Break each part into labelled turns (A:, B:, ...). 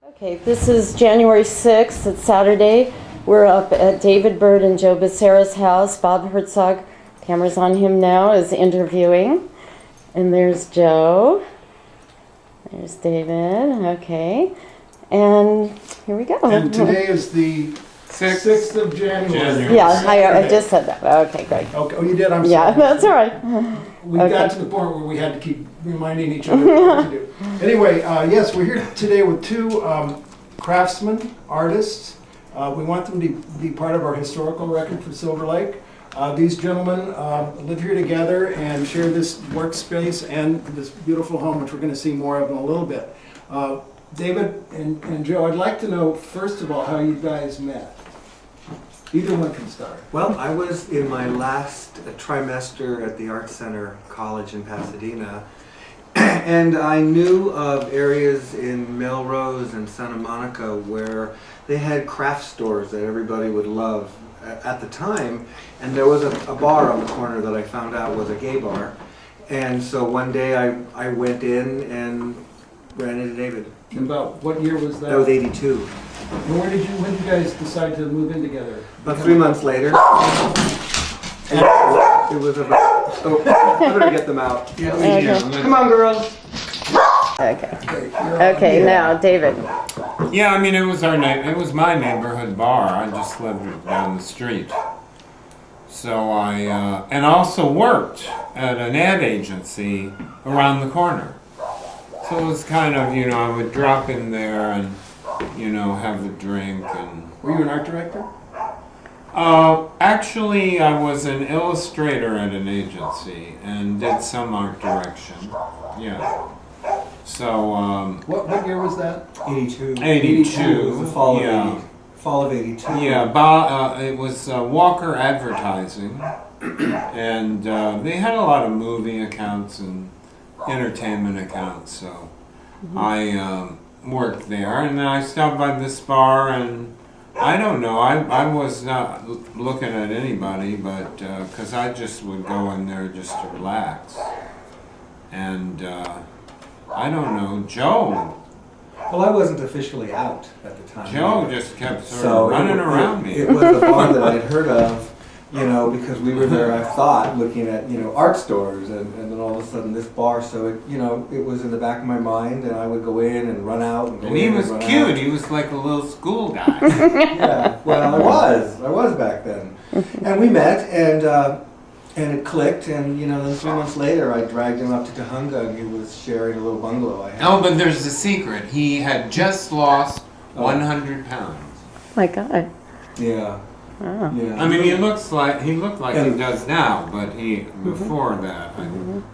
A: Okay, this is January 6th, it's Saturday. We're up at David Byrd and Joe Becerra's house. Bob Herzog, camera's on him now, is interviewing. And there's Joe. There's David, okay. And here we go.
B: And today is the 6th of January.
A: Yeah, I just said that. Okay, great.
B: Okay. Oh, you did? I'm sorry.
A: Yeah, that's all right.
B: We got to the point where we had to keep reminding each other what to do. Anyway, yes, we're here today with two craftsmen, artists. We want them to be part of our historical record for Silver Lake. These gentlemen live here together and share this workspace and this beautiful home, which we're going to see more of in a little bit. David and Joe, I'd like to know, first of all, how you guys met. Either one can start.
C: Well, I was in my last trimester at the Art Center College in Pasadena, and I knew of areas in Melrose and Santa Monica where they had craft stores that everybody would love at the time, and there was a bar on the corner that I found out was a gay bar. And so one day I went in and ran into David.
B: And about what year was that?
C: That was 82.
B: And when did you guys decide to move in together?
C: About 3 months later. And it was about, oh, I better get them out.
B: Yeah,
A: Okay.
C: Come on, girls.
A: Okay. Okay, now, David.
D: Yeah, I mean, it was my neighborhood bar. I just lived down the street. So I, and also worked at an ad agency around the corner. So it was kind of, you know, I would drop in there and, you know, have a drink and...
B: Were you an art director?
D: Actually, I was an illustrator at an agency and did some art direction. Yeah. So,
B: What year was that?
C: 82.
D: 82.
C: It was the fall of
D: Yeah.
C: 80, fall of 82.
D: Yeah, it was Walker Advertising, and they had a lot of movie accounts and entertainment accounts, so I worked there, and then I stopped by this bar, and I don't know, I was not looking at anybody, but because I just would go in there just to relax, and I don't know, Joe.
C: Well, I wasn't officially out at the time.
D: Joe just kept sort of running around me.
C: It was a bar that I'd heard of, you know, because we were there, I thought, looking at, you know, art stores, and then all of a sudden this bar, so it, you know, it was in the back of my mind, and I would go in and run out and go in.
D: And he was
C: run
D: cute,
C: out.
D: he was like a little school guy.
C: Yeah, well, I was back then. And we met, and it clicked, and, you know, then 3 months later I dragged him up to Kahunga, and he was sharing a little bungalow I had.
D: Oh, but there's a secret. He had just lost 100 pounds.
A: My God.
C: Yeah.
A: Oh.
C: Yeah.
D: I mean, he looked like he does now, but before that,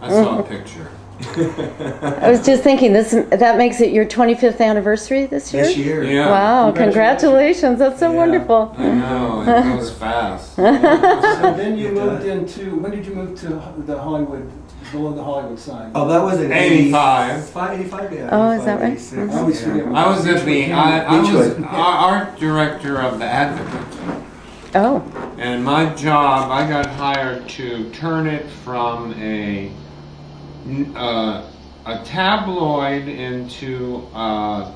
D: I saw a picture.
A: I was just thinking, that makes it your 25th anniversary this year?
C: This year.
D: Yeah.
A: Wow, congratulations. That's so
C: Yeah.
A: wonderful.
D: I know, it goes fast.
B: So then you moved into, when did you move to the Hollywood, below the Hollywood sign?
C: Oh, that was in
D: 85.
C: 85, yeah.
A: Oh, is that right?
C: 86,
B: I always
C: yeah.
B: forget.
D: I was at the, I was
C: Beechwood.
D: art director of the Advocate.
A: Oh,
D: And my job, I got hired to turn it from a tabloid into a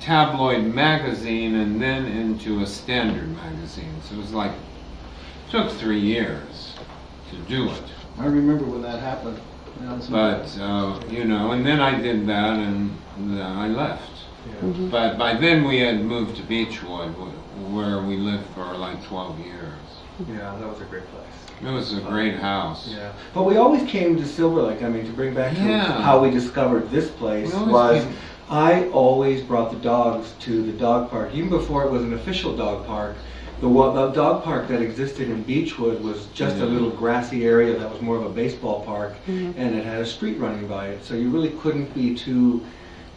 D: tabloid magazine, and then into a standard magazine. So it was like, took 3 years to do it.
B: I remember when that happened.
D: But, you know, and then I did that, and then I left.
C: Yeah.
D: But by then we had moved to Beechwood, where we lived for like 12 years.
C: Yeah, that was a great place.
D: It was a great house.
C: Yeah, but we always came to Silver Lake. I mean, to bring back to
D: Yeah.
C: how we discovered this place
D: We always
C: was,
D: came-
C: I always brought the dogs to the dog park, even before it was an official dog park. The dog park that existed in Beechwood was just a little grassy area that was more of a baseball park, and it had a street running by it, so you really couldn't be too,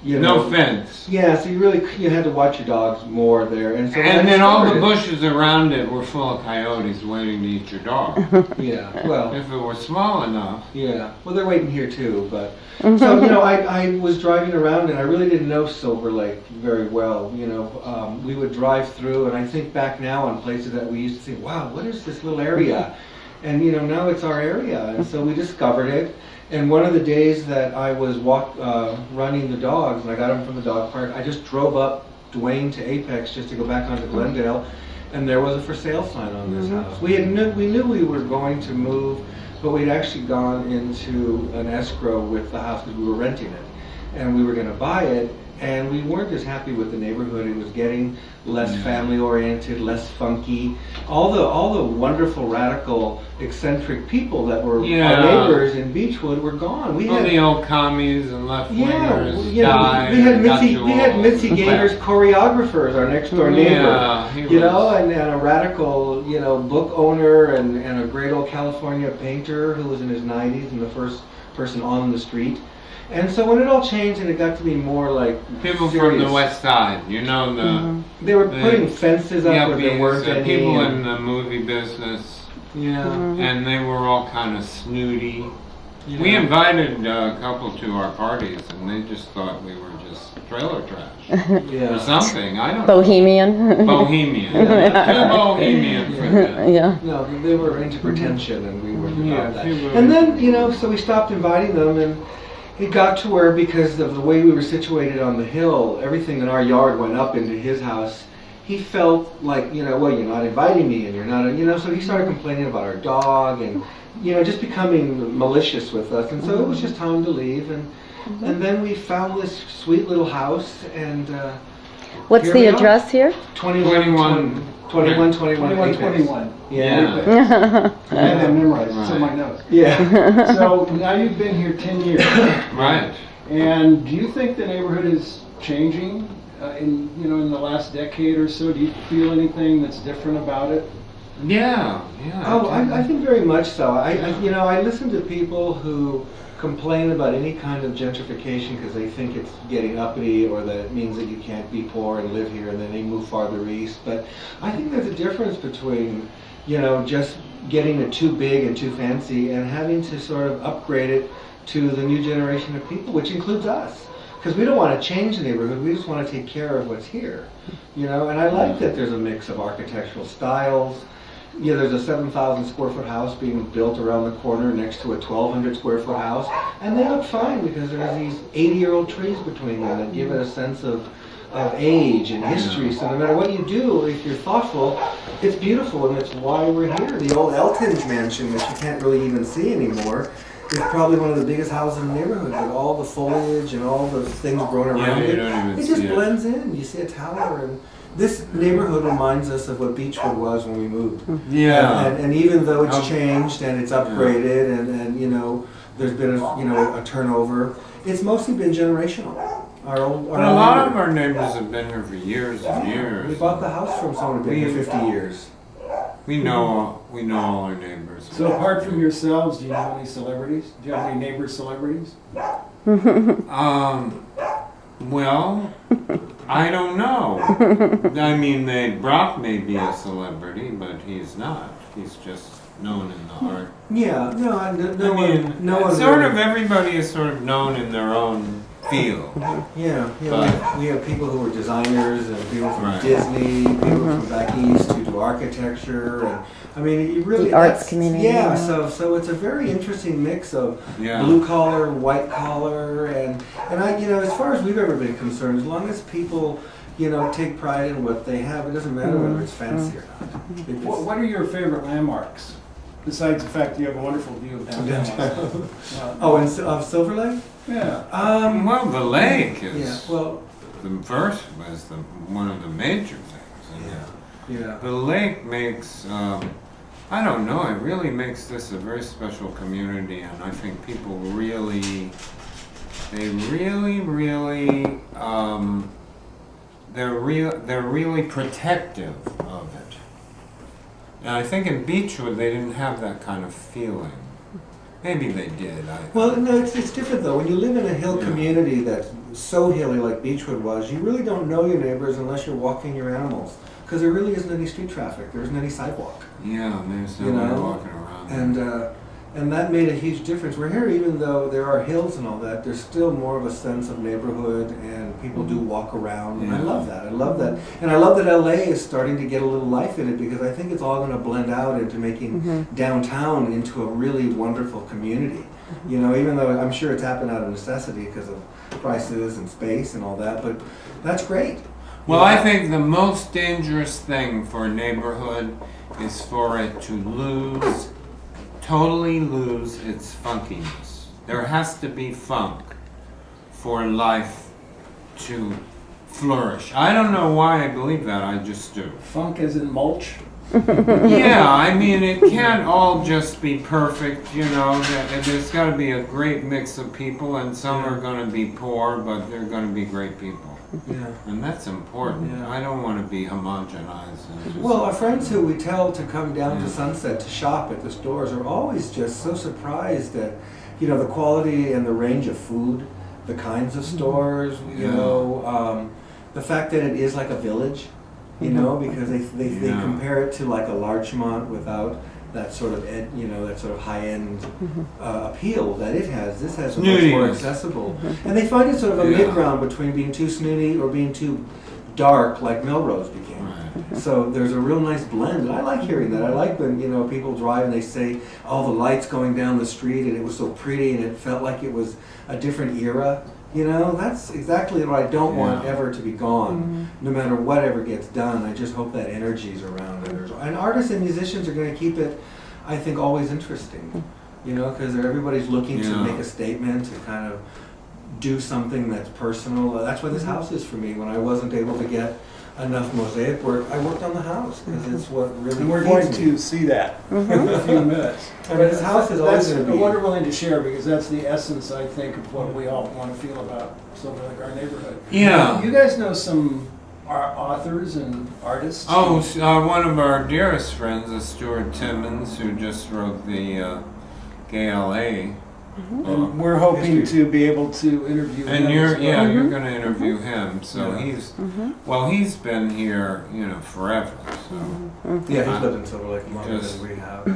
C: you know.
D: No fence.
C: Yeah, so you had to watch your dogs more there, and so when I
D: And then all the
C: discovered
D: bushes around it were full of coyotes waiting to eat your dog.
C: it- Yeah, well.
D: If it were small enough.
C: Yeah, well, they're waiting here too, but, so, you know, I was driving around and I really didn't know Silver Lake very well, you know. We would drive through, and I think back now on places that we used to think, wow, what is this little area? And, you know, now it's our area, and so we discovered it. And one of the days that I was running the dogs, and I got them from the dog park, I just drove up Dwayne to Apex just to go back onto Glendale, and there was a for sale sign on this house. We knew we were going to move, but we'd actually gone into an escrow with the house because we were renting it, and we were going to buy it. And we weren't as happy with the neighborhood. It was getting less family oriented, less funky. All the wonderful, radical, eccentric people that were our neighbors in Beechwood were gone. We had
D: the old commies and left wingers died.
C: We had Mitzi Gator's choreographers, our next door neighbor. And a radical, book owner and a great old California painter who was in his 90s and the first person on the street. And so when it all changed and it got to be more like
D: people
C: serious,
D: from the west side,
C: they were putting fences up where there weren't any.
D: People in the movie business, and they were all kind of snooty. We invited a couple to our parties, and they just thought we were just trailer trash or something. I don't
A: Bohemian.
D: Bohemian. Too bohemian for them.
A: Yeah.
C: No, they were into pretension, and we were about that. And then, so we stopped inviting them, and it got to where, because of the way we were situated on the hill, everything in our yard went up into his house. He felt like, well, you're not inviting me, and you're not, so he started complaining about our dog, and, just becoming malicious with us. And so it was just time to leave, and then we found this sweet little house, and
A: what's the address here?
C: 2121.
B: Yeah. I had that memorized. It's in my notes.
C: Yeah.
B: So now you've been here 10 years.
D: Right.
B: And do you think the neighborhood is changing in the last decade or so? Do you feel anything that's different about it?
D: Yeah.
C: Oh, I think very much so. I listen to people who complain about any kind of gentrification because they think it's getting uppity or that it means that you can't be poor and live here, and then they move farther east. But I think there's a difference between, just getting it too big and too fancy and having to sort of upgrade it to the new generation of people, which includes us. Because we don't want to change the neighborhood, we just want to take care of what's here. And I like that there's a mix of architectural styles. There's a 7,000 square foot house being built around the corner next to a 1,200 square foot house, and they look fine because there's these 80-year-old trees between them that give it a sense of age and history. So no matter what you do, if you're thoughtful, it's beautiful, and it's why we're here. The old Elton's mansion, which you can't really even see anymore, is probably one of the biggest houses in the neighborhood, with all the foliage and all the things growing around it. It just blends in. You see a tower, and this neighborhood reminds us of what Beechwood was when we moved.
D: Yeah.
C: And even though it's changed and it's upgraded and there's been a turnover, it's mostly been generational.
D: But a lot of our neighbors have been here for years and years.
C: We bought the house from someone who'd been here 50 years.
D: We know all our neighbors.
B: So apart from yourselves, do you know any celebrities? Do you have any neighbor celebrities?
D: Well, I don't know. I mean, Brock may be a celebrity, but he's not. He's just known in the art.
C: Yeah, no one.
D: Sort of everybody is sort of known in their own field.
C: Yeah. We have people who are designers and people from Disney, people from back east who do architecture, and I mean, you really
A: the arts community.
C: Yeah, so it's a very interesting mix of blue collar, white collar, and I, as far as we've ever been concerned, as long as people, take pride in what they have, it doesn't matter whether it's fancy or not.
B: What are your favorite landmarks? Besides the fact that you have a wonderful view of downtown.
C: Of Silver Lake?
B: Yeah.
D: Well, the lake is.
C: Yeah. Well,
D: the first was one of the major things.
C: Yeah.
D: The lake makes. I don't know. It really makes this a very special community, and I think people really, they're really protective of it. And I think in Beechwood they didn't have that kind of feeling. Maybe they did.
C: Well, no, it's different though. When you live in a hill community that's so hilly like Beechwood was, you really don't know your neighbors unless you're walking your animals. Because there really isn't any street traffic. There isn't any sidewalk.
D: Yeah, there's nobody walking around.
C: And that made a huge difference. We're here even though there are hills and all that, there's still more of a sense of neighborhood and people do walk around. And I love that. And I love that LA is starting to get a little life in it because I think it's all going to blend out into making downtown into a really wonderful community. Even though I'm sure it's happened out of necessity because of prices and space and all that, but that's great.
D: Well, I think the most dangerous thing for a neighborhood is for it to totally lose its funkiness. There has to be funk for life to flourish. I don't know why I believe that, I just do.
B: Funk as in mulch?
D: Yeah, I mean, it can't all just be perfect, you know. There's got to be a great mix of people, and some are going to be poor, but they're going to be great people.
C: Yeah.
D: And that's important.
C: Yeah.
D: I don't want to be homogenized. And just,
C: Well, our friends who we tell to come down to Sunset to shop at the stores are always just so surprised at, you know, the quality and the range of food, the kinds of stores, you
D: Yeah.
C: know, the fact that it is like a village, you know, because they
D: Yeah.
C: compare it to like a Larchmont without that sort of that sort of high-end appeal that it has. This has a much more
D: Snootiness.
C: accessible, and they find it sort of a
D: Yeah.
C: mid-ground between being too snooty or being too dark, like Melrose became.
D: Right.
C: So there's a real nice blend, and I like hearing that. I like when, you know, people drive and they say, "Oh, the lights going down the street, and it was so pretty, and it felt like it was a different era." You know, that's exactly what I don't want
D: Yeah.
C: ever to be gone, no matter whatever gets done. I just hope that energy's around, and artists and musicians are going to keep it, I think, always interesting. You know, because everybody's looking to
D: Yeah.
C: make a statement, to kind of do something that's personal. That's why this house is for me. When I wasn't able to get enough mosaic work, I worked on the house because it's what really
B: And we're
C: feeds
B: going
C: me.
B: to see that in a few minutes.
C: I mean, this house is always
B: That's
C: going to be.
B: what we're willing to share, because that's the essence, I think, of what we all want to feel about Silver Lake, our neighborhood.
D: Yeah.
B: You guys know some authors and artists?
D: Oh, one of our dearest friends is Stuart Timmons, who just wrote the GLA.
B: And we're hoping
C: History.
B: to be able to interview him.
D: And you're
B: as well.
D: you're going to interview him. So
C: Yeah.
D: he's been here, you know, forever. So
C: Yeah, he's lived in Silver Lake longer
D: Just-
C: than we have.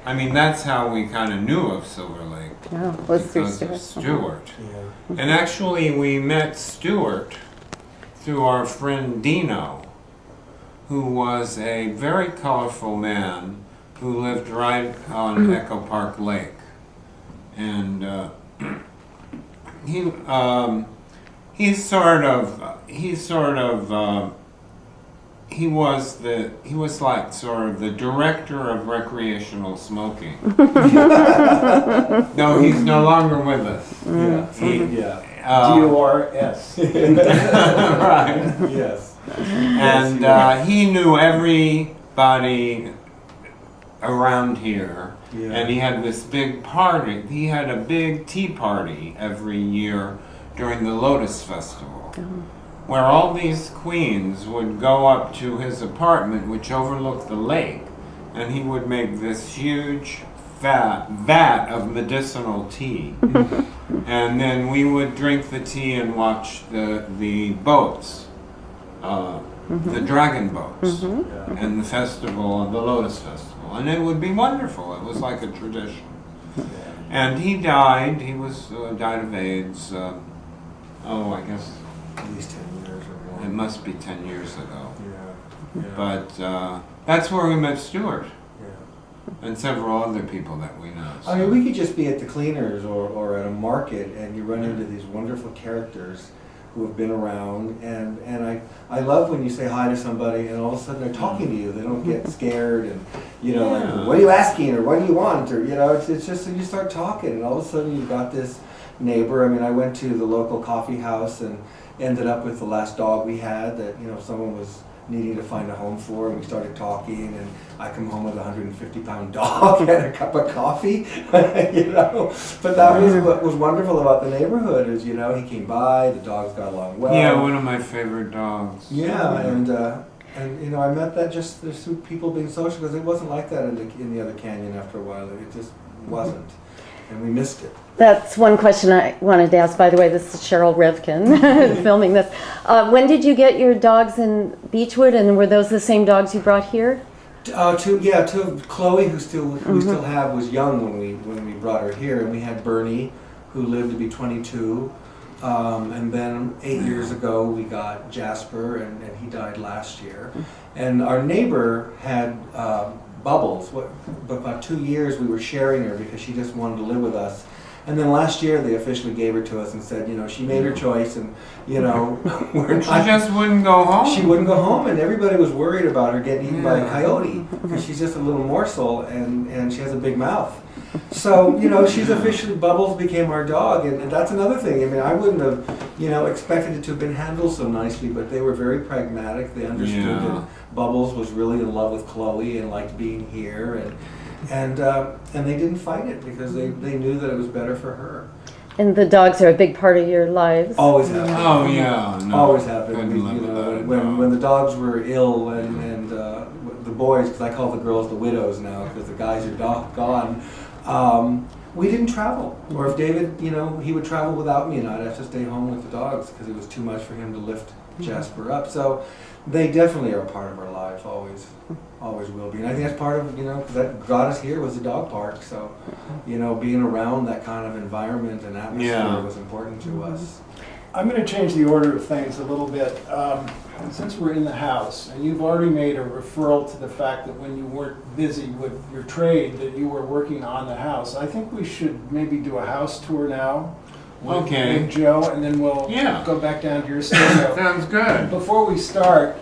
D: I mean, that's how we kind of knew of Silver Lake,
A: Yeah, was through
D: because of
A: Stuart.
D: Stuart.
C: Yeah.
D: And actually, we met Stuart through our friend Dino, who was a very colorful man who lived right on Echo Park Lake. And he was like sort of the director of recreational smoking. No, he's no longer with us.
C: Yeah.
B: DORS.
D: Right.
C: Yes.
D: And he knew everybody around here.
C: Yeah.
D: And he had this big party. He had a big tea party every year during the Lotus Festival, where all these queens would go up to his apartment, which overlooked the lake, and he would make this huge vat of medicinal tea. And then we would drink the tea and watch the boats, the dragon boats, and the festival, the Lotus Festival. And it would be wonderful. It was like a tradition. And he died. He was died of AIDS. I guess
C: At least 10 years or more.
D: it must be 10 years ago.
C: Yeah.
D: But that's where we met Stuart
C: Yeah.
D: and several other people that we know.
C: I mean, we could just be at the cleaners or at a market, and you run into these wonderful characters who have been around, and I love when you say hi to somebody and all of a sudden they're talking to you. They don't get scared and, you know,
D: Yeah.
C: like, what are you asking, or what do you want, or, you know, it's just you start talking, and all of a sudden you've got this neighbor. I mean, I went to the local coffee house and ended up with the last dog we had that, you know, someone was needing to find a home for, and we started talking, and I come home with a 150-pound dog and a cup of coffee, you know. But that was what was wonderful about the neighborhood is, you know, he came by, the dogs got along well.
D: Yeah, one of my favorite dogs.
C: Yeah, and you know, I met that just through people being social, because it wasn't like that in the other canyon after a while. It just wasn't, and we missed it.
A: That's one question I wanted to ask. By the way, this is Cheryl Revkin filming this. When did you get your dogs in Beechwood, and were those the same dogs you brought here?
C: Two of Chloe, who we still have, was young when we brought her here, and we had Bernie, who lived to be 22, and then 8 years ago we got Jasper, and he died last year. And our neighbor had Bubbles, but about 2 years we were sharing her because she just wanted to live with us. And then last year they officially gave her to us and said, she made her choice, and we're
D: She
C: not.
D: just wouldn't go home.
C: She wouldn't go home, and everybody was worried about her getting eaten by a coyote because she's just a little morsel, and she has a big mouth. So she's officially, Bubbles became our dog, and that's another thing. I mean, I wouldn't have expected it to have been handled so nicely, but they were very pragmatic. They understood that Bubbles was really in love with Chloe and liked being here, and they didn't fight it because they knew that it was better for her.
A: And the dogs are a big part of your lives.
C: Always have been.
D: Oh yeah, no.
C: Always have been.
D: Couldn't live without it, no.
C: When the dogs were ill and the boys, because I call the girls the widows now because the guys are gone, we didn't travel. Or if David, he would travel without me, and I'd have to stay home with the dogs because it was too much for him to lift Jasper up. So they definitely are a part of our lives, always will be. And I think that's part of, because that got us here was the dog park. So, being around that kind of environment and atmosphere was important to us.
B: I'm going to change the order of things a little bit. Since we're in the house, and you've already made a referral to the fact that when you weren't busy with your trade, that you were working on the house, I think we should maybe do a house tour now.
D: Okay.
B: With Joe, and then we'll go back down to your studio.
D: Sounds good.
B: Before we start,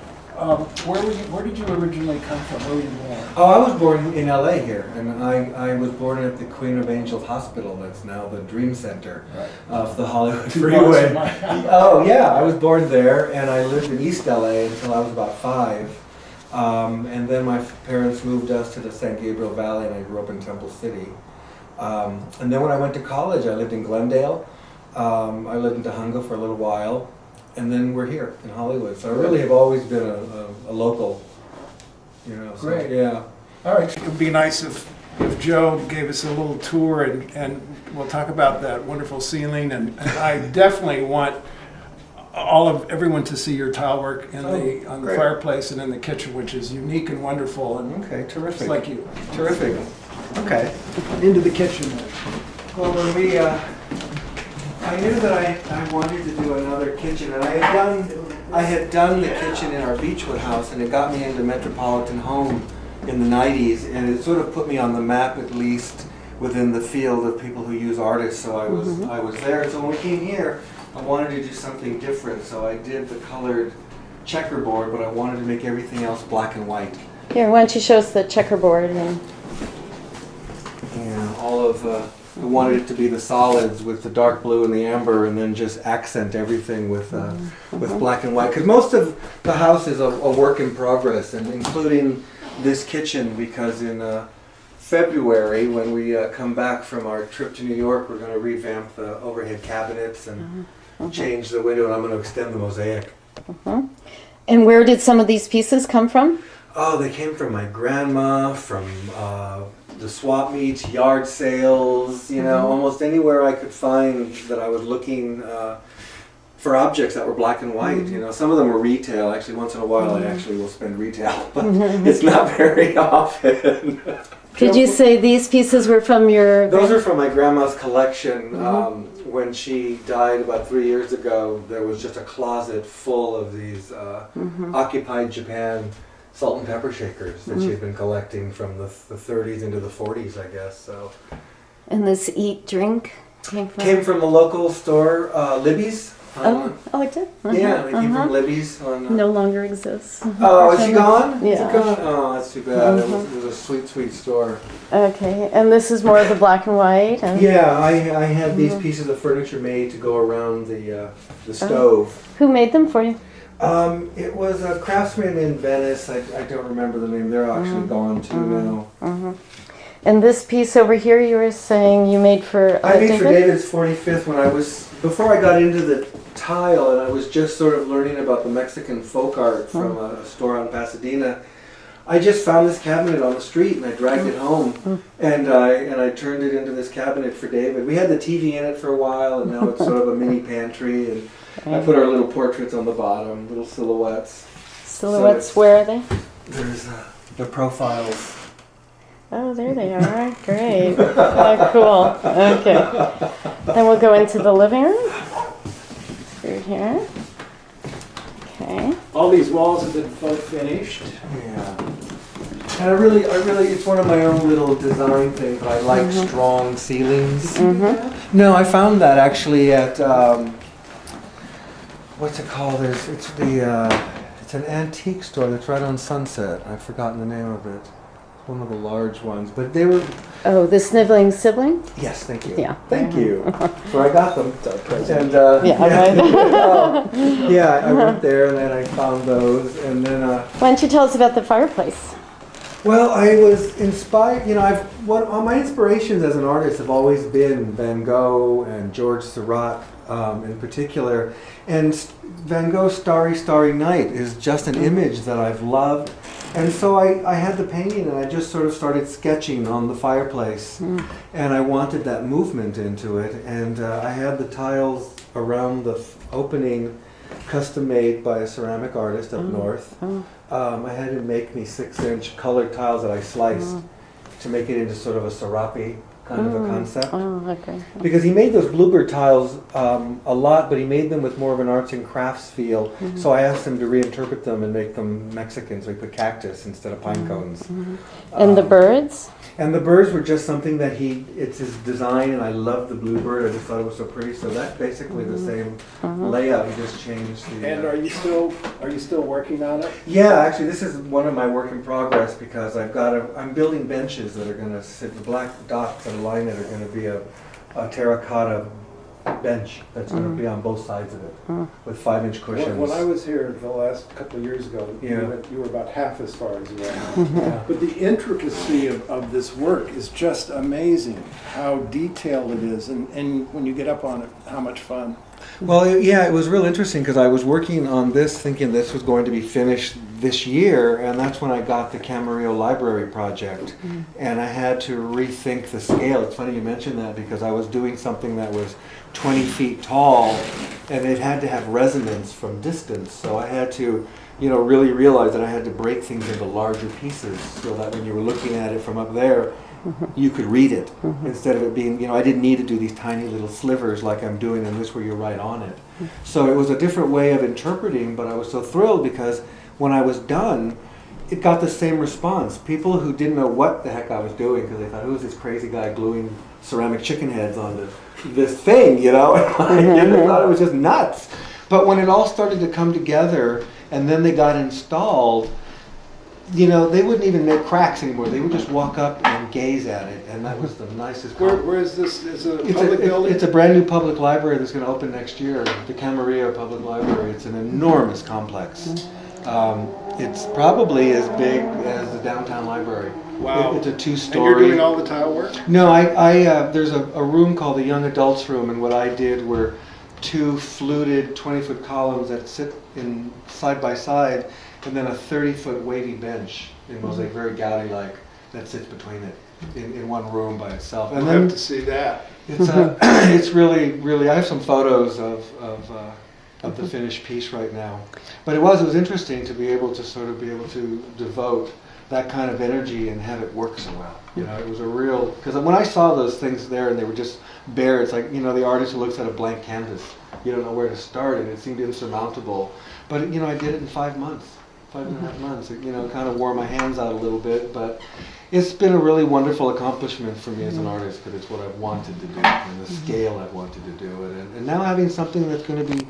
B: where did you originally come from? Where were you born?
C: Oh, I was born in LA here, and I was born at the Queen of Angels Hospital. That's now the Dream Center of the Hollywood Freeway. Oh yeah, I was born there, and I lived in East LA until I was about 5. And then my parents moved us to the San Gabriel Valley, and I grew up in Temple City. And then when I went to college, I lived in Glendale. I lived in Tujunga for a little while, and then we're here in Hollywood. So I really have always been a local, So,
B: Great.
C: yeah.
B: All right, it would be nice if Joe gave us a little tour, and we'll talk about that wonderful ceiling. And I definitely want everyone to see your tile work on the
C: great.
B: fireplace and in the kitchen, which is unique and wonderful. And
C: Okay, terrific.
B: just like you.
C: Terrific. Okay.
B: Into the kitchen.
C: Well, when I knew that I wanted to do another kitchen, and I had done the kitchen in our Beechwood house, and it got me into Metropolitan Home in the 90s, and it sort of put me on the map, at least within the field of people who use artists. So I was there. So when we came here, I wanted to do something different. So I did the colored checkerboard, but I wanted to make everything else black and white.
A: Here, why don't you show us the checkerboard? And
C: All of I wanted it to be the solids with the dark blue and the amber, and then just accent everything with black and white. Because most of the house is a work in progress, and including this kitchen. Because in February, when we come back from our trip to New York, we're going to revamp the overhead cabinets and change the window, and I'm going to extend the mosaic.
A: And where did some of these pieces come from?
C: Oh, they came from my grandma, from the swap meets, yard sales, almost anywhere I could find that I was looking for objects that were black and white. Some of them were retail. Actually, once in a while I actually will spend retail, but it's not very often.
A: Did you say these pieces were from your...
C: Those are from my grandma's collection. When she died about 3 years ago, there was just a closet full of these occupied Japan salt and pepper shakers that she had been collecting from the 30s into the 40s, I guess. So.
A: And this eat drink came
C: from a local store, Libby's.
A: It did?
C: Yeah, it came from Libby's.
A: No longer exists.
C: Oh, is she gone?
A: Yeah.
C: Is it gone? Oh, that's too bad. It was a sweet, sweet store.
A: Okay, and this is more of the black and white? And
C: Yeah, I had these pieces of furniture made to go around the stove.
A: Who made them for you?
C: It was a craftsman in Venice. I don't remember the name. They're actually gone too now.
A: And this piece over here, you were saying you made for
C: I made
A: David?
C: for David's 45th before I got into the tile, and I was just sort of learning about the Mexican folk art from a store on Pasadena. I just found this cabinet on the street, and I dragged it home, and I turned it into this cabinet for David. We had the TV in it for a while, and now it's sort of a mini pantry, and I put our little portraits on the bottom, little silhouettes.
A: Silhouettes, where are they?
C: There's the profiles.
A: Oh, there they are. Great. Oh, cool. Okay. Then we'll go into the living room. Through here. Okay.
B: All these walls have been finished.
C: Yeah. And I really, it's one of my own little design things. I like strong ceilings. No, I found that actually at, what's it called? It's an antique store that's right on Sunset. I've forgotten the name of it. It's one of the large ones, but they were.
A: Oh, the sniveling sibling?
C: Yes, thank you.
A: Yeah.
C: Thank you. So I got them. And,
A: Right.
C: yeah, I went there and then I found those, and then.
A: Why don't you tell us about the fireplace?
C: Well, I was inspired. You know, all my inspirations as an artist have always been Van Gogh and George Seurat in particular, and Van Gogh's Starry, Starry Night is just an image that I've loved. And so I had the painting and I just sort of started sketching on the fireplace. And I wanted that movement into it. And I had the tiles around the opening custom made by a ceramic artist up north. I had him make me 6-inch colored tiles that I sliced to make it into sort of a serape kind of a concept.
A: Oh, okay.
C: Because he made those bluebird tiles a lot, but he made them with more of an arts and crafts feel. So I asked him to reinterpret them and make them Mexican, so he put cactus instead of pine cones.
A: And the birds?
C: And the birds were just something that it's his design, and I loved the bluebird. I just thought it was so pretty. So that's basically the same layout. He just changed the.
B: And are you still working on it?
C: Yeah, actually, this is one of my work in progress because I'm building benches that are going to sit. The black dots that align it are going to be a terracotta bench that's going to be on both sides of it with 5-inch cushions.
B: When I was here the last couple of years ago, you were about half as far as you are now. But the intricacy of this work is just amazing, how detailed it is, and when you get up on it, how much fun.
C: Well, yeah, it was real interesting because I was working on this thinking this was going to be finished this year, and that's when I got the Camarillo Library project. And I had to rethink the scale. It's funny you mentioned that because I was doing something that was 20 feet tall, and it had to have resonance from distance. So I had to, really realize that I had to break things into larger pieces so that when you were looking at it from up there, you could read it instead of it being, I didn't need to do these tiny little slivers like I'm doing in this where you're right on it. So it was a different way of interpreting, but I was so thrilled because when I was done, it got the same response. People who didn't know what the heck I was doing because they thought, who is this crazy guy gluing ceramic chicken heads onto this thing, I thought it was just nuts. But when it all started to come together and then they got installed, they wouldn't even make cracks anymore. They would just walk up and gaze at it, and that was the nicest.
B: Where is this? Is it a public building?
C: It's a brand new public library that's going to open next year, the Camarillo Public Library. It's an enormous complex. It's probably as big as the downtown library.
B: Wow.
C: It's a 2-story.
B: And you're doing all the tile work?
C: No, there's a room called the Young Adults Room, and what I did were 2 fluted 20-foot columns that sit in side by side, and then a 30-foot wavy bench in mosaic, very Gaudi-like, that sits between it in one room by itself. And
B: I
C: then
B: have to see that.
C: it's really. I have some photos of the finished piece right now. But it was interesting to be able to devote that kind of energy and have it work so well. It was a real, because when I saw those things there and they were just bare, it's like, the artist who looks at a blank canvas, you don't know where to start, and it seemed insurmountable. But, I did it in 5 months. 5.5 months. It, kind of wore my hands out a little bit, but it's been a really wonderful accomplishment for me as an artist because it's what I've wanted to do and the scale I've wanted to do it. And now having something that's going to be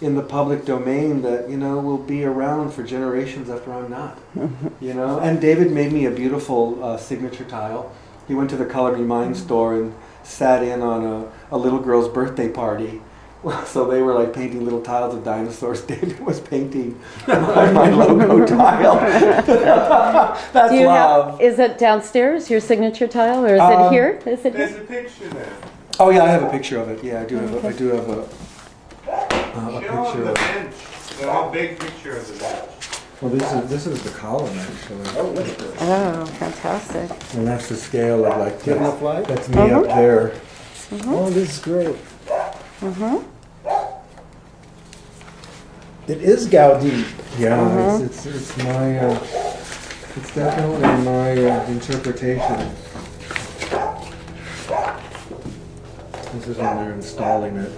C: in the public domain that, will be around for generations after I'm not. And David made me a beautiful signature tile. He went to the Color Me Mine store and sat in on a little girl's birthday party. Well, so they were like painting little tiles of dinosaurs. David was painting my logo tile. That's love.
A: Is it downstairs, your signature tile, or is it here? Is it
D: There's
A: here?
D: a picture there.
C: Oh yeah, I have a picture of it. Yeah, I do have a
D: Show
C: picture
D: the
C: of it.
D: bench. A big picture of the bench.
C: Well, this is the column actually.
B: Oh, look at this.
A: Oh, fantastic.
C: And that's the scale of like
B: Getting the flag?
C: that's me up there.
B: Oh, this is great. It is Gaudi.
C: Yeah, it's my it's definitely my interpretation. This is when they're installing it.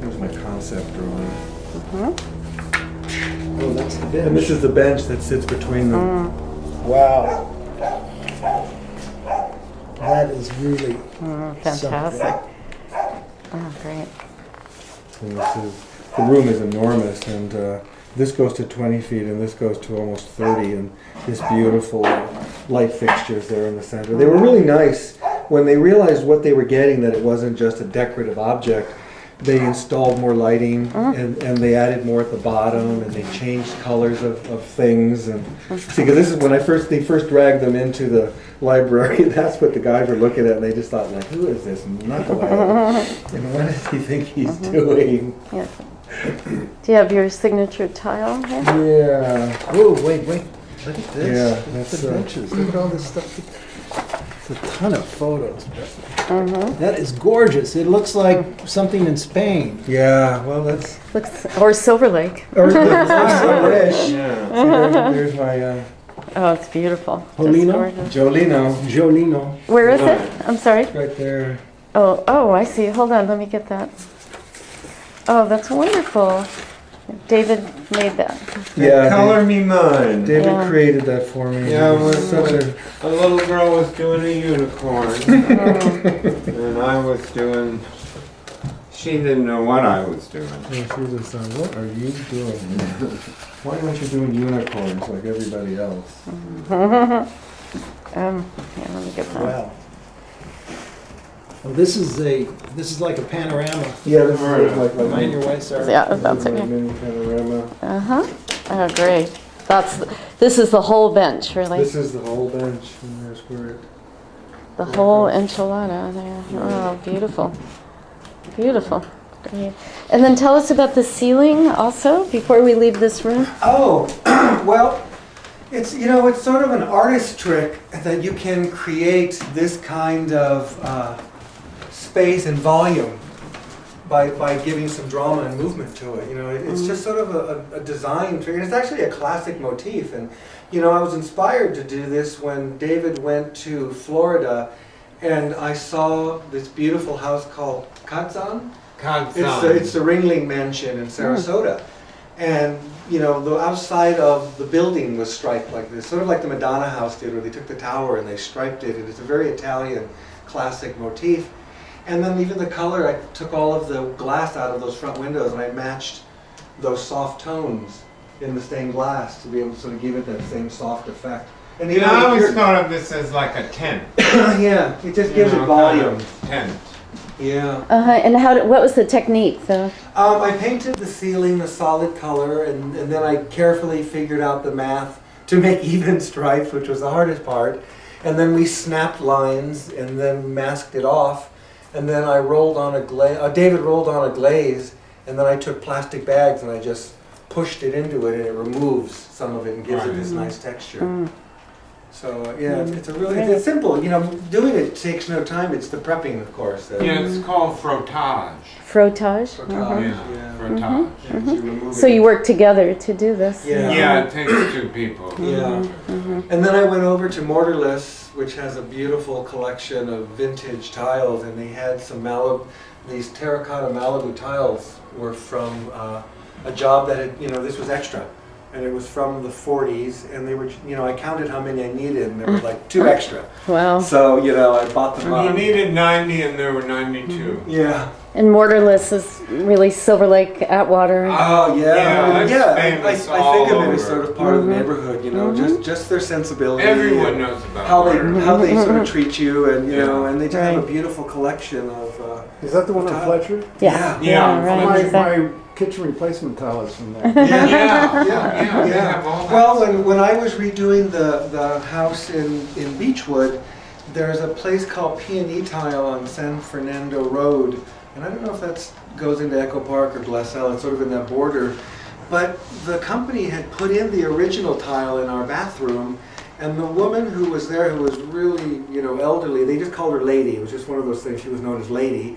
C: Here's my concept drawing.
B: Oh, that's the
C: And
B: bench.
C: this is the bench that sits between them.
B: Wow. That is really
A: Fantastic. Oh, great.
C: And this is, the room is enormous, and this goes to 20 feet, and this goes to almost 30, and this beautiful light fixtures there in the center. They were really nice. When they realized what they were getting, that it wasn't just a decorative object, they installed more lighting, and they added more at the bottom, and they changed colors of things. And see, because this is when they first dragged them into the library, that's what the guys were looking at, and they just thought, like, who is this knucklehead? And what does he think he's doing?
A: Yeah. Do you have your signature tile here?
C: Yeah.
B: Whoa, wait. Look at this.
C: Yeah,
B: Look at
C: that's,
B: the benches. Look at all this stuff. It's a ton of photos. That is gorgeous. It looks like something in Spain.
C: Yeah, well, that's...
A: Looks, or Silver Lake.
C: Or I wish.
D: Yeah.
C: There's my
A: Oh, it's beautiful. Just
B: Polino?
A: gorgeous.
C: Jolino
B: Jolino.
A: Where is it? I'm sorry.
C: right there.
A: Oh, I see. Hold on, let me get that. Oh, that's wonderful. David made that.
C: Yeah,
D: Color me mine.
C: David
A: Yeah.
C: created that for me.
D: Yeah,
C: It was
D: when
C: such
D: a little girl was doing a unicorn, and I was doing. She didn't know what I was doing.
C: Yeah, she was just like, what are you doing? Why aren't you doing unicorns like everybody else?
A: Yeah, let me get that.
B: Wow. Well, this is like a panorama.
C: Yeah, this is like
B: Mind your way, sir.
A: Yeah, that's
C: a
A: okay.
C: mini panorama.
A: Uh-huh. Oh, great. This is the whole bench, really.
C: This is the whole bench, and there's where it...
A: The whole enchilada there. Oh, beautiful. Beautiful. Great. And then tell us about the ceiling also, before we leave this room.
C: Oh, well, it's sort of an artist trick that you can create this kind of space and volume by giving some drama and movement to it. It's just sort of a design trick, and it's actually a classic motif. And I was inspired to do this when David went to Florida, and I saw this beautiful house called Kazan. It's the Ringling Mansion in Sarasota. And, the outside of the building was striped like this, sort of like the Madonna house did, where they took the tower and they striped it. And it's a very Italian classic motif. And then even the color, I took all of the glass out of those front windows and I matched those soft tones in the stained glass to be able to sort of give it that same soft effect. And
D: I always thought of this as like a tent.
C: Yeah, it just gives it volume.
D: Tent.
C: Yeah.
A: And what was the technique, though?
C: I painted the ceiling a solid color, and then I carefully figured out the math to make even stripes, which was the hardest part. And then we snapped lines and then masked it off. And then I rolled on a glaze. David rolled on a glaze, and then I took plastic bags and I just pushed it into it, and it removes some of it and gives it this nice texture. So it's simple. Doing it takes no time. It's the prepping, of course.
D: Yeah, it's called frottage.
A: Frottage?
C: Frottage.
D: Yeah, frottage.
A: So you work together to do this?
C: Yeah.
D: Yeah, it takes two people.
C: Yeah. And then I went over to Mortarless, which has a beautiful collection of vintage tiles, and they had some these terracotta Malibu tiles were from a job that had, this was extra. And it was from the 40s, and they were, I counted how many I needed, and there were like 2 extra.
A: Wow.
C: So, I bought them
D: And
C: up.
D: you needed 90 and there were 92.
C: Yeah.
A: And Mortarless is really Silver Lake, Atwater.
C: Oh, yeah.
D: Yeah, famous
C: I think of it
D: all
C: as
D: over.
C: sort of part of the neighborhood, just their sensibility.
D: Everyone
C: and
D: knows about
C: how
D: Florida.
C: they sort of treat you, and,
D: Yeah.
C: and they just have a
A: Right.
C: beautiful collection of...
B: Is that the one on
C: Tile.
B: Fletcher?
A: Yeah.
D: Yeah,
A: right.
B: My,
A: exactly.
B: my kitchen replacement tile is from there.
D: Yeah, they have all that
C: Well,
D: stuff.
C: when I was redoing the house in Beechwood, there's a place called P&E Tile on San Fernando Road, and I don't know if that goes into Echo Park or Glassell. It's sort of in that border. But the company had put in the original tile in our bathroom, and the woman who was there, who was really, elderly, they just called her Lady. It was just one of those things. She was known as Lady,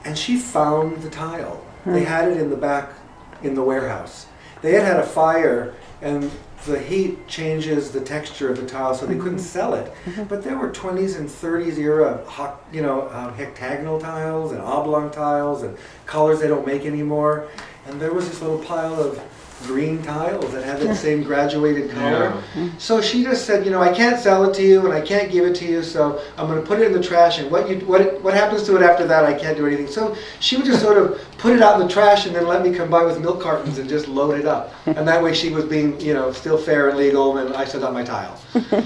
C: and she found the tile. They had it in the back in the warehouse. They had a fire, and the heat changes the texture of the tile, so they couldn't sell it. But there were 20s and 30s era, hectagonal tiles and oblong tiles and colors they don't make anymore. And there was this little pile of green tiles that had that same graduated color. So she just said, you know, I can't sell it to you and I can't give it to you, so I'm going to put it in the trash, and what happens to it after that, I can't do anything. So she would just sort of put it out in the trash and then let me come by with milk cartons and just load it up. And that way she was being, you know, still fair and legal, and I still got my tile.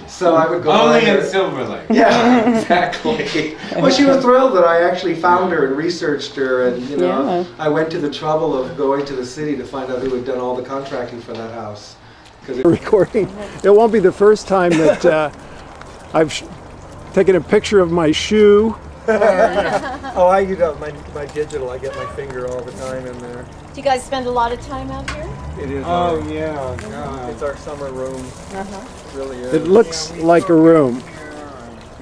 C: So I would go
D: Only
C: by
D: in
C: her.
D: Silver Lake.
C: Yeah, exactly. Well, she was thrilled that I actually found her and researched her, and you know, I went to the trouble of going to the city to find out who had done all the contracting for that house.
B: Recording. It won't be the first time that I've taken a picture of my shoe.
C: Oh, I use my digital. I get my finger all the time in there.
A: Do you guys spend a lot of time out here?
C: It is.
D: Oh yeah, God.
C: It's our summer room. It really is.
B: It looks like a room.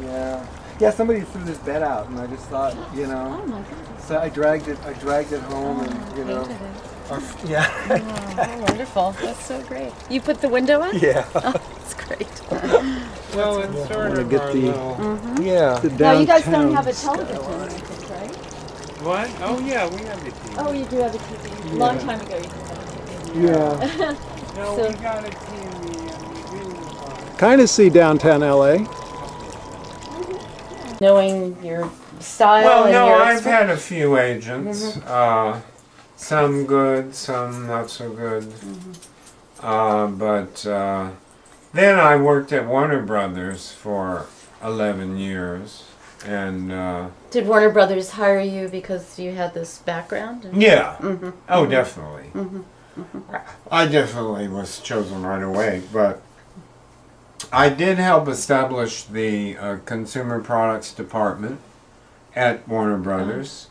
C: Yeah. Yeah. Somebody threw this bed out, and I just thought, you know.
A: Oh my goodness.
C: So I dragged it home, and you know. Yeah.
A: Oh, wonderful. That's so great. You put the window in?
C: Yeah.
A: Oh, that's great.
D: Well, it's sort of
B: get
D: our
B: the-
D: little...
C: Yeah.
B: The
A: Now, you guys don't
B: downtown
A: have a
B: style.
A: television, I think, right?
D: What? Oh yeah, we have a TV.
A: Oh, you do have a TV. A long time ago, you did have a TV.
B: Yeah.
D: No,
A: So-
D: we got a TV and we do...
B: Kind of see downtown LA.
A: Knowing your style
D: Well,
A: and
D: no,
A: your
D: I've had a few agents. Some good, some not so good. But then I worked at Warner Brothers for 11 years. And
A: Did Warner Brothers hire you because you had this background?
D: yeah, oh, definitely. I definitely was chosen right away. But I did help establish the consumer products department at Warner Brothers.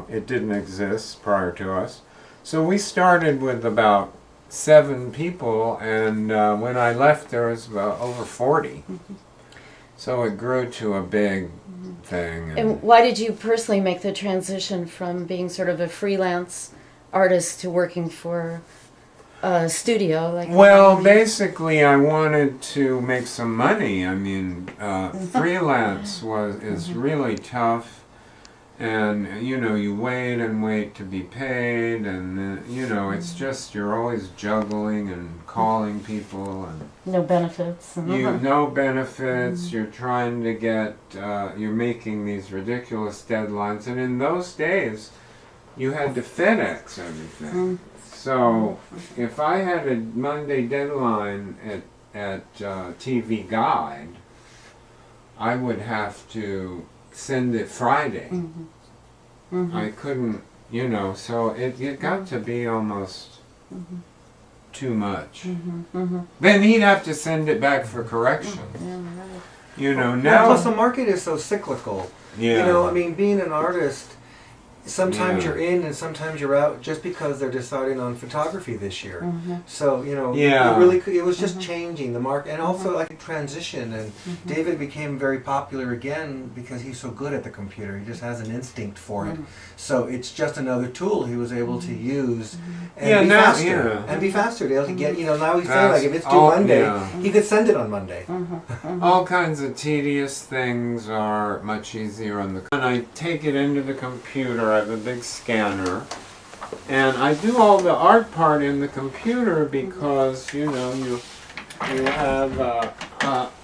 D: It didn't exist prior to us. So we started with about 7 people, and when I left there was about over 40. So it grew to a big thing.
A: And why did you personally make the transition from being sort of a freelance artist to working for a studio? Like
D: Well, basically, I wanted to make some money. I mean, freelance is really tough, and you know, you wait and wait to be paid, and you know, it's just you're always juggling and calling people, and
A: no benefits.
D: no benefits. You're trying to get, you're making these ridiculous deadlines, and in those days, you had to FedEx everything. So if I had a Monday deadline at TV Guide, I would have to send it Friday. I couldn't, you know, so it got to be almost too much. Then he'd have to send it back for correction. You know, now...
C: Plus the market is so cyclical.
D: Yeah.
C: You know, I mean, being an artist, sometimes
D: Yeah.
C: you're in and sometimes you're out just because they're deciding on photography this year. So, you know,
D: Yeah.
C: it was just changing the market, and also like a transition. And David became very popular again because he's so good at the computer. He just has an instinct for it. So it's just another tool he was able to use and
D: Yeah,
C: be
D: now-
C: faster.
D: yeah.
C: And be faster. To be able to get, you know, now he's saying
D: Fast.
C: like if it's due
D: Oh,
C: Monday,
D: yeah.
C: he could send it on Monday.
D: All kinds of tedious things are much easier on the... When I take it into the computer, I have a big scanner, and I do all the art part in the computer because, you know, you have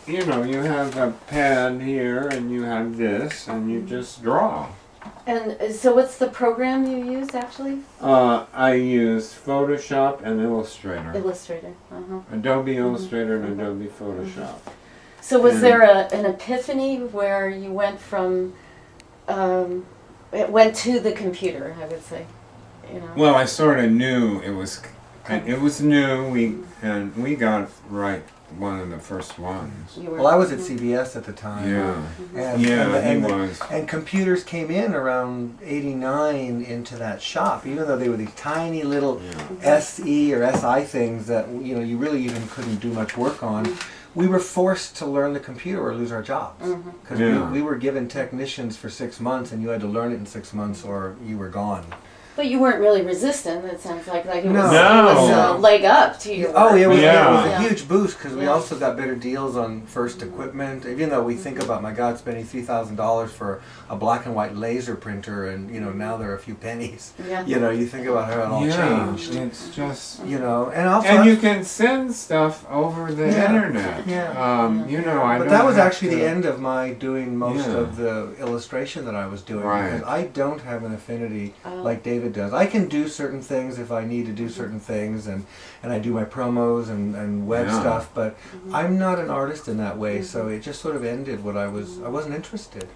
D: you have a pad here, and you have this, and you just draw.
A: And so what's the program you use actually?
D: I use Photoshop and Illustrator.
A: Illustrator.
D: Adobe Illustrator and Adobe Photoshop.
A: So was
D: And-
A: there an epiphany where you went from, it went to the computer, I would say, you know?
D: Well, I sort of knew it was new. We got right one of the first ones.
A: You were-
C: Well, I was at CBS at the time.
D: Yeah,
C: And,
D: yeah,
C: and,
D: he
C: and,
D: was.
C: and computers came in around '89 into that shop, even though they were these tiny little SE or SI things that you know you really even couldn't do much work on. We were forced to learn the computer or lose our jobs because
D: Yeah.
C: we were given technicians for 6 months, and you had to learn it in 6 months or you were gone.
A: But you weren't really resistant. It sounds like it was,
C: No.
A: it was
D: No.
A: a leg up to your
C: Oh,
A: work.
C: it was,
D: Yeah.
C: it was a
A: Yeah.
C: huge boost because we
A: Yeah.
C: also got better deals on first equipment. Even though we think about, my God, spending $3,000 for a black and white laser printer, and now they're a few pennies.
A: Yeah.
C: You think about how it all changed.
D: It's just.
C: And also.
D: And you can send stuff over the
C: Yeah.
D: internet.
C: Yeah.
D: I
C: But
D: don't
C: that was
D: have
C: actually
D: to-
C: the end of my doing most
D: Yeah.
C: of the illustration that I was doing,
D: Right.
C: because I don't have an affinity
A: Oh.
C: like David does. I can do certain things if I need to do certain things, and I do my promos and web
D: Yeah.
C: stuff, but I'm not an artist in that way, so it just sort of ended what I wasn't interested.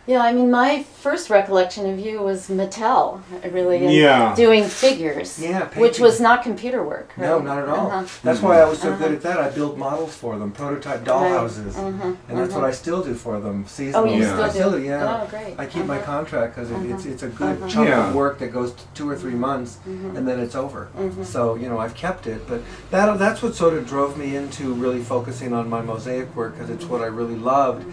A: Yeah, I mean, my first recollection of you was Mattel, really, and
D: Yeah.
A: doing figures,
C: Yeah,
A: which
C: painting.
A: was not computer work.
C: No,
A: right?
C: not at all.
A: Uh-huh.
C: That's why I was so good at that. I built models for them, prototype dollhouses,
A: Mhm,
C: and that's
A: mhm.
C: what I still do for them, seasonal.
A: Oh, you
D: Yeah.
C: I
A: still do?
C: yeah.
A: Oh, great.
C: I keep my contract because it's a good
A: Uh-huh.
C: chunk
D: Yeah.
C: of work that goes 2 or 3 months, and then it's over. So I've kept it, but that's what sort of drove me into really focusing on my mosaic work, because it's what I really loved,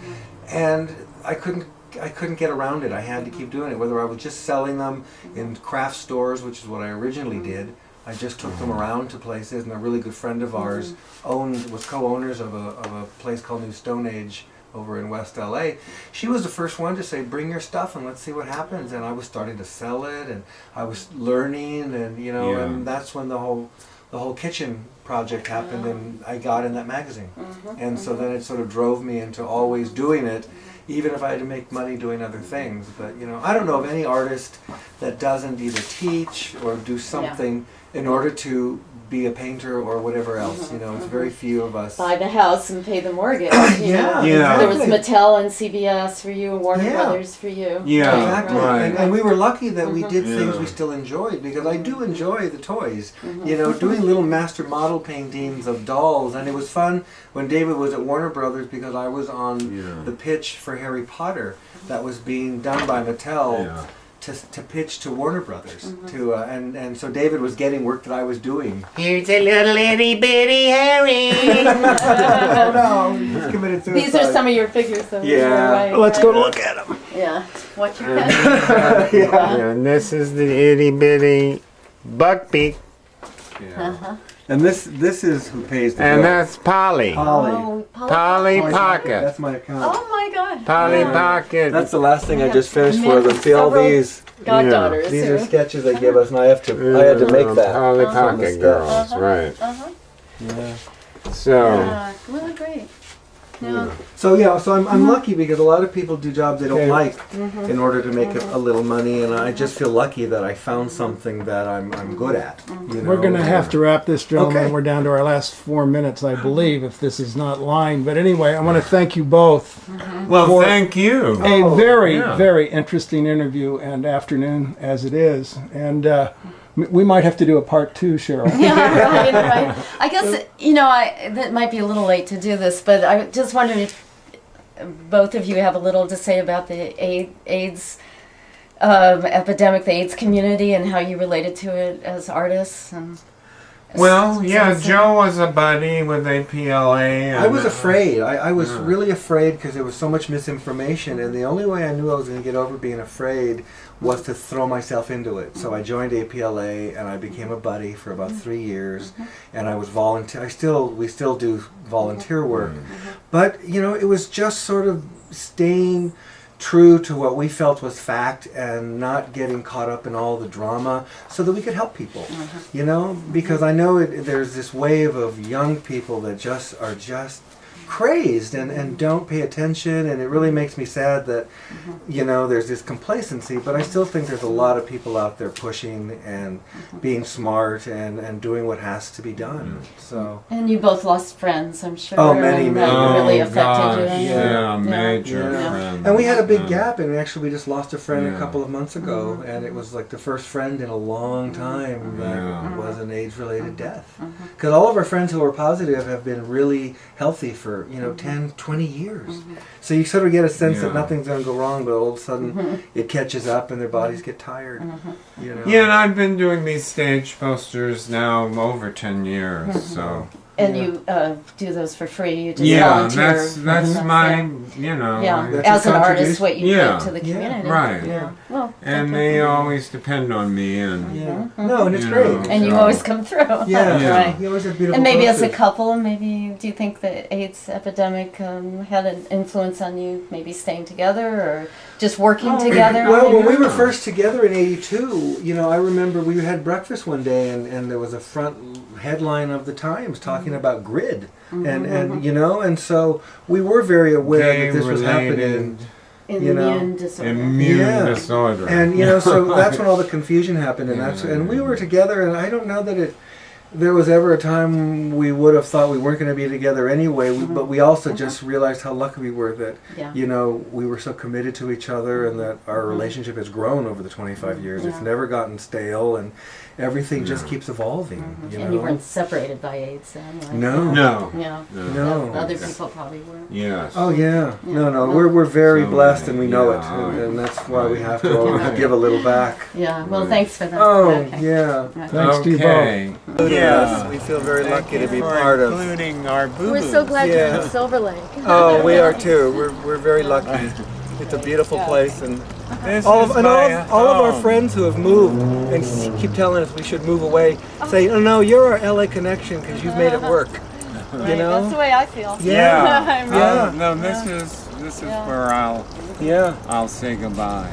C: and I couldn't get around it. I had to keep doing it, whether I was just selling them in craft stores, which is what I originally did. I just took them around to places, and a really good friend of ours was co-owners of a place called New Stone Age over in West LA. She was the first one to say, bring your stuff and let's see what happens. And I was starting to sell it, and I was learning, and
D: Yeah.
C: and that's when the whole kitchen project happened, and I got in that magazine. And so then it sort of drove me into always doing it, even if I had to make money doing other things. But I don't know of any artist that doesn't either teach or do something in order to be a painter or whatever else. It's very few of us.
A: Buy the house and pay the mortgage.
C: Yeah,
D: Yeah.
A: There was
C: exactly.
A: Mattel and CBS for you, and Warner
C: Yeah.
A: Brothers for you.
D: Yeah.
C: Exactly.
D: Right.
C: And we were lucky that we did things
D: Yeah.
C: we still enjoyed, because I do enjoy the toys. Doing little master model paintings of dolls, and it was fun when David was at Warner Brothers, because I was on the pitch for Harry Potter that was being done by Mattel.
D: Yeah.
C: To pitch to Warner Brothers, and so David was getting work that I was doing.
D: Here's a little itty bitty Harry.
C: Oh no, he's committed suicide.
A: These are some of your figures, though.
C: Yeah.
A: Right,
C: Let's
A: right.
C: go look at them.
A: Yeah. What you got?
D: And this is the itty bitty buckbeak.
A: Uh-huh.
C: And this is who pays the
D: And
C: bill.
D: that's Polly.
C: Polly.
A: Oh,
D: Polly Pocket.
C: That's my account.
A: Oh my God.
D: Polly
C: Yeah.
D: Pocket.
C: That's the last thing I
A: Yeah.
C: just finished for them. See all
A: Several
C: these?
A: Goddaughters.
C: These
A: who-
C: are sketches they give us, and I had to make that.
D: Polly
C: from the
D: Pocket
C: sketch.
D: girls, right.
A: Uh-huh.
C: Yeah.
D: So,
A: Really great. Yeah.
C: So I'm lucky, because a lot of people do jobs they don't like in order to make a little money, and I just feel lucky that I found something that I'm good at.
B: We're going to have to wrap this, gentlemen.
C: Okay.
B: We're down to our last 4 minutes, I believe, if this is not lying. But anyway, I want to thank you both.
D: well,
B: For-
D: thank you.
B: A very,
D: yeah.
B: very interesting interview and afternoon as it is. And we might have to do a part 2, Cheryl.
A: Yeah, right. I guess, that might be a little late to do this, but I just wondered if both of you have a little to say about the AIDS epidemic, the AIDS community, and how you related to it as artists. And
D: Well, yeah, Joe was a buddy with APLA. And,
C: I was afraid. I was really afraid, because there was so much misinformation, and the only way I knew I was going to get over being afraid was to throw myself into it. So I joined APLA, and I became a buddy for about 3 years, and I was volunteer. We still do volunteer work, but it was just sort of staying true to what we felt was fact, and not getting caught up in all the drama, so that we could help people. Because I know there's this wave of young people that are just crazed and don't pay attention, and it really makes me sad that there's this complacency, but I still think there's a lot of people out there pushing and being smart and doing what has to be done. So
A: And you both lost friends, I'm sure.
C: Oh, many,
A: and
C: many.
A: that really
D: Oh,
A: affected
D: gosh,
A: you.
D: yeah, major
C: Yeah.
D: friends.
C: and we had a big
D: Yeah.
C: gap, and actually we just lost a friend a
D: Yeah.
C: couple of months ago, and it was like the first friend in a long time that
D: Yeah.
C: was an AIDS-related death. Because all of our friends who were positive have been really healthy for 10, 20 years. So you sort of get a sense that
D: Yeah.
C: nothing's going to go wrong, but all of a sudden it catches up and their bodies get tired.
D: Yeah, and I've been doing these stage posters now over 10 years, so
A: And you do those for free. You just
D: Yeah,
A: volunteer.
D: that's my, you know.
A: Yeah,
C: That's
A: as
C: your
A: an artist,
C: contribution.
A: what you
D: Yeah.
A: give to the
C: Yeah.
A: community.
D: Right.
A: Yeah. Well,
D: And they always depend on me, and
C: Yeah. No, and it's
D: You
C: great.
D: know.
A: and you
D: So-
A: always come through.
C: Yeah.
D: Yeah.
A: Right.
C: You always have beautiful
A: And maybe as a
C: causes.
A: couple, maybe do you think the AIDS epidemic had an influence on you, maybe staying together or just working together?
C: Well, when we were
D: Yeah.
C: first together in '82, you know, I remember we had breakfast one day, and there was a front headline of the Times talking about GRID, and you know, and so we were very aware that this was happening. you know,
A: Immune disorder.
D: immune
C: Yeah.
D: disorder.
C: And you know, so that's when all the confusion happened, and that's
D: Yeah.
C: and we were together, and I don't know that there was ever a time we would have thought we weren't going to be together anyway. But we also just realized how lucky we were that
A: Yeah.
C: you know we were so committed to each other, and that our relationship has grown over the 25 years. It's
A: Yeah.
C: never gotten stale, and everything just keeps evolving. You know.
A: And you weren't separated by AIDS then, right?
C: No.
D: No.
A: Yeah.
C: No.
A: Other people probably were.
D: Yes.
C: Oh yeah, no, we're very
D: So
C: blessed, and we know
D: yeah.
C: it, and that's why we have to always give a little back.
A: Yeah. Well, thanks for that.
C: Oh
A: Okay.
C: yeah.
B: Thanks to you both.
D: Okay.
C: Yes, we feel very lucky to be part of.
D: Including our boo-boos.
E: We're so glad you're
C: Yeah.
E: in Silver Lake.
C: Oh, we are too. We're very lucky. It's a beautiful place, and
D: This
C: all
D: is
C: of
D: my
C: all of our
D: home.
C: friends who have moved and keep telling us we should move away say, "Oh no, you're our LA connection because you've made it work." You
E: That's the
C: know?
E: way I feel.
D: Yeah.
C: Yeah.
D: No, this is where I'll
C: Yeah.
D: say goodbye.